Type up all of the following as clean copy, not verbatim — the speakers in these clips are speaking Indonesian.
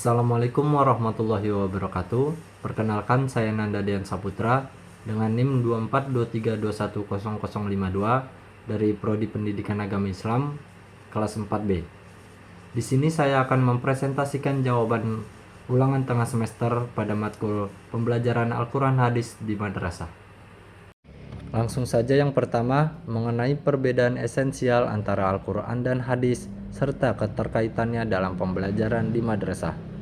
Assalamualaikum warahmatullahi wabarakatuh. Perkenalkan, saya Nanda Dian Saputra dengan NIM 2423210052 dari Prodi Pendidikan Agama Islam kelas 4B. Di sini saya akan mempresentasikan jawaban ulangan tengah semester pada matkul pembelajaran Al-Quran Hadis di madrasah. Langsung saja, yang pertama mengenai perbedaan esensial antara Al-Quran dan hadis serta keterkaitannya dalam pembelajaran di madrasah.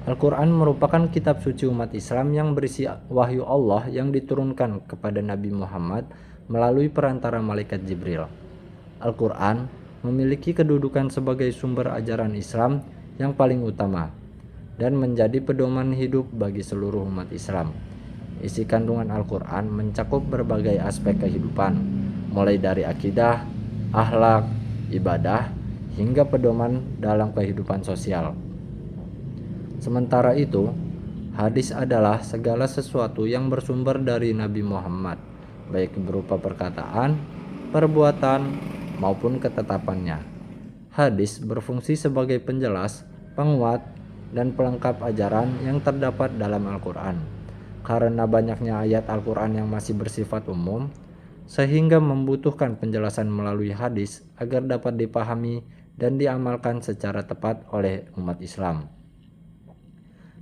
Al-Quran merupakan kitab suci umat Islam yang berisi wahyu Allah yang diturunkan kepada Nabi Muhammad melalui perantara malaikat Jibril. Al-Quran memiliki kedudukan sebagai sumber ajaran Islam yang paling utama dan menjadi pedoman hidup bagi seluruh umat Islam. Isi kandungan Al-Quran mencakup berbagai aspek kehidupan, mulai dari akidah, akhlak, ibadah, hingga pedoman dalam kehidupan sosial. Sementara itu, hadis adalah segala sesuatu yang bersumber dari Nabi Muhammad, baik berupa perkataan, perbuatan, maupun ketetapannya. Hadis berfungsi sebagai penjelas, penguat, dan pelengkap ajaran yang terdapat dalam Al-Quran. Karena banyaknya ayat Al-Quran yang masih bersifat umum, sehingga membutuhkan penjelasan melalui hadis agar dapat dipahami dan diamalkan secara tepat oleh umat Islam.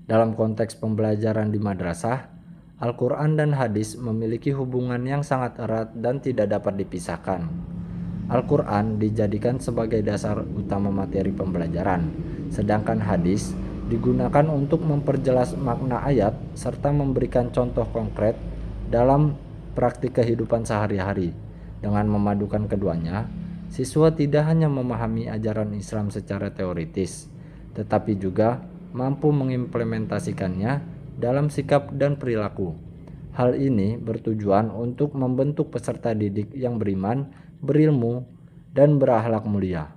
Dalam konteks pembelajaran di madrasah, Al-Quran dan hadis memiliki hubungan yang sangat erat dan tidak dapat dipisahkan. Al-Quran dijadikan sebagai dasar utama materi pembelajaran, sedangkan hadis digunakan untuk memperjelas makna ayat serta memberikan contoh konkret dalam praktik kehidupan sehari-hari. Dengan memadukan keduanya, siswa tidak hanya memahami ajaran Islam secara teoritis, tetapi juga mampu mengimplementasikannya dalam sikap dan perilaku. Hal ini bertujuan untuk membentuk peserta didik yang beriman, berilmu, dan berakhlak mulia.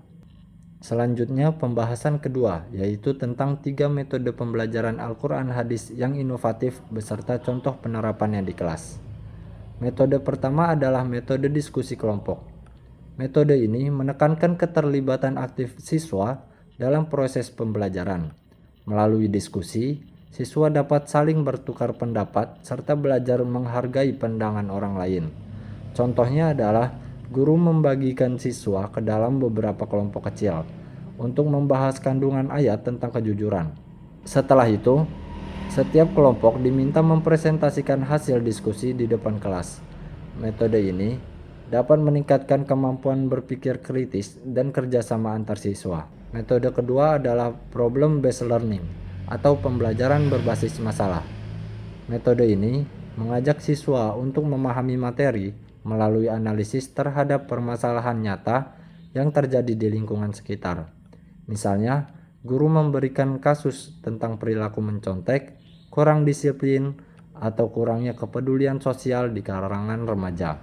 Selanjutnya, pembahasan kedua, yaitu tentang 3 metode pembelajaran Al-Quran hadis yang inovatif beserta contoh penerapannya di kelas. Metode pertama adalah metode diskusi kelompok. Metode ini menekankan keterlibatan aktif siswa dalam proses pembelajaran. Melalui diskusi, siswa dapat saling bertukar pendapat serta belajar menghargai pandangan orang lain. Contohnya adalah guru membagikan siswa ke dalam beberapa kelompok kecil untuk membahas kandungan ayat tentang kejujuran. Setelah itu, setiap kelompok diminta mempresentasikan hasil diskusi di depan kelas. Metode ini dapat meningkatkan kemampuan berpikir kritis dan kerjasama antar siswa. Metode kedua adalah problem based learning atau pembelajaran berbasis masalah. Metode ini mengajak siswa untuk memahami materi melalui analisis terhadap permasalahan nyata yang terjadi di lingkungan sekitar. Misalnya, guru memberikan kasus tentang perilaku mencontek, kurang disiplin, atau kurangnya kepedulian sosial di kalangan remaja.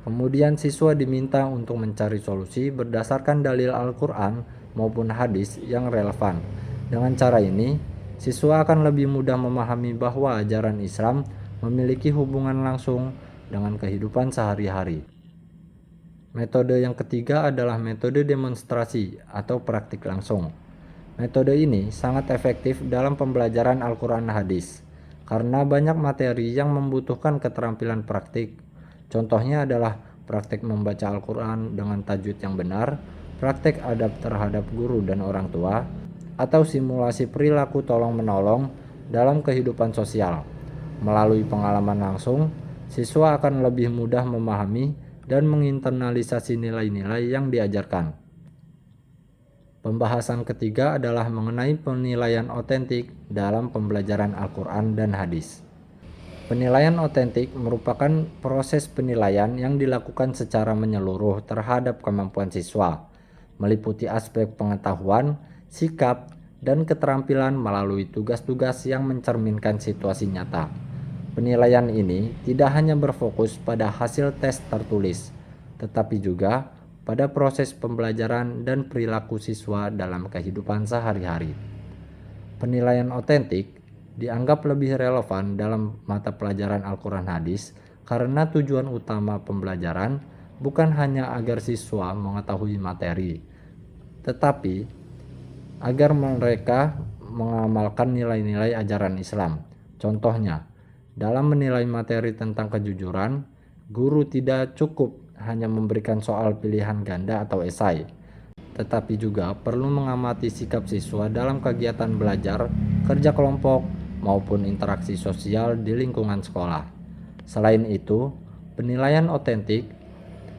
Kemudian siswa diminta untuk mencari solusi berdasarkan dalil Al-Quran maupun hadis yang relevan. Dengan cara ini, siswa akan lebih mudah memahami bahwa ajaran Islam memiliki hubungan langsung dengan kehidupan sehari-hari. Metode yang ketiga adalah metode demonstrasi atau praktik langsung. Metode ini sangat efektif dalam pembelajaran Al-Quran hadis karena banyak materi yang membutuhkan keterampilan praktik. Contohnya adalah praktik membaca Al-Quran dengan tajwid yang benar, praktik adab terhadap guru dan orang tua, atau simulasi perilaku tolong-menolong dalam kehidupan sosial. Melalui pengalaman langsung, siswa akan lebih mudah memahami dan menginternalisasi nilai-nilai yang diajarkan. Pembahasan ketiga adalah mengenai penilaian otentik dalam pembelajaran Al-Quran dan hadis. Penilaian otentik merupakan proses penilaian yang dilakukan secara menyeluruh terhadap kemampuan siswa, meliputi aspek pengetahuan, sikap, dan keterampilan melalui tugas-tugas yang mencerminkan situasi nyata. Penilaian ini tidak hanya berfokus pada hasil tes tertulis, tetapi juga pada proses pembelajaran dan perilaku siswa dalam kehidupan sehari-hari. Penilaian otentik dianggap lebih relevan dalam mata pelajaran Al-Quran hadis karena tujuan utama pembelajaran bukan hanya agar siswa mengetahui materi, tetapi agar mereka mengamalkan nilai-nilai ajaran Islam. Contohnya, dalam menilai materi tentang kejujuran, guru tidak cukup hanya memberikan soal pilihan ganda atau esai, tetapi juga perlu mengamati sikap siswa dalam kegiatan belajar, kerja kelompok, maupun interaksi sosial di lingkungan sekolah. Selain itu, penilaian otentik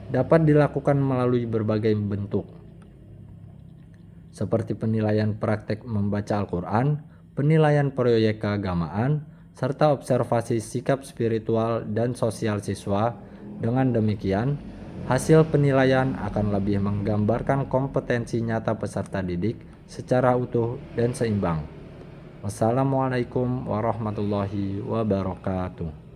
dapat dilakukan melalui berbagai bentuk, seperti penilaian praktek membaca Al-Quran, penilaian proyek keagamaan, serta observasi sikap spiritual dan sosial siswa. Dengan demikian, hasil penilaian akan lebih menggambarkan kompetensi nyata peserta didik secara utuh dan seimbang. Wassalamualaikum warahmatullahi wabarakatuh.